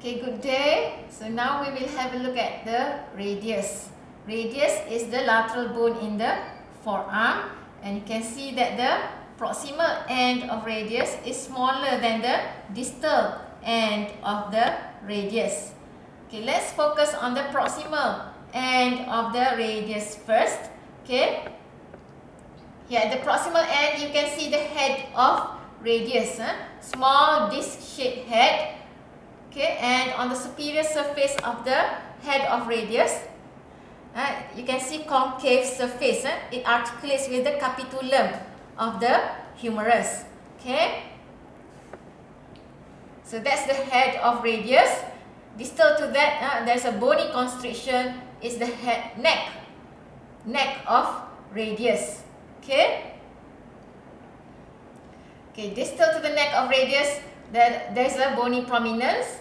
Okay, good day. So now we will have a look at the radius. Radius is the lateral bone in the forearm, and you can see that the proximal end of radius is smaller than the distal end of the radius. Okay, let's focus on the proximal end of the radius first. Okay, here at the proximal end you can see the head of radius, small disc-shaped head. Okay, and on the superior surface of the head of radius, you can see concave surface. It articulates with the capitulum of the humerus. Okay, so that's the head of radius. Distal to that, there's a bony constriction. Is the neck of radius. Okay. Okay, distal to the neck of radius, there's a bony prominence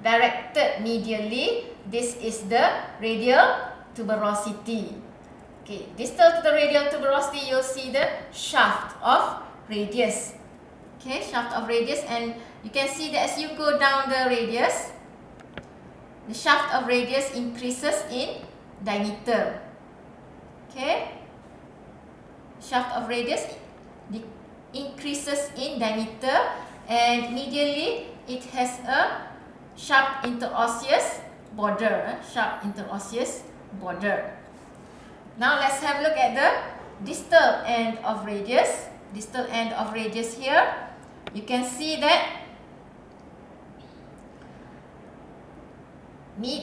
directed medially. This is the radial tuberosity. Okay, distal to the radial tuberosity, you'll see the shaft of radius. Okay, shaft of radius, and you can see that as you go down the radius, the shaft of radius increases in diameter. Okay, shaft of radius increases in diameter, and medially it has a sharp interosseous border. Now let's have a look at the distal end of radius. Distal end of radius here, you can see that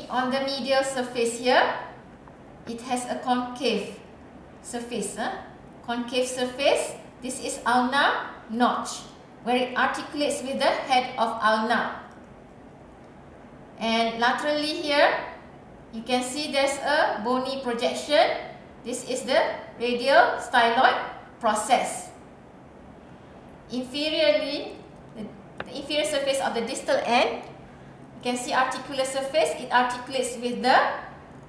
on the medial surface here, it has a concave surface. Concave surface. This is ulnar notch, where it articulates with the head of ulna. And laterally here, you can see there's a bony projection. This is the radial styloid process. Inferiorly, the inferior surface of the distal end, you can see articular surface. It articulates with the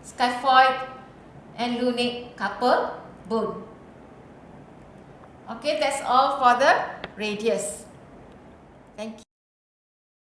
scaphoid and lunate carpal bone. Okay, that's all for the radius. Thank you.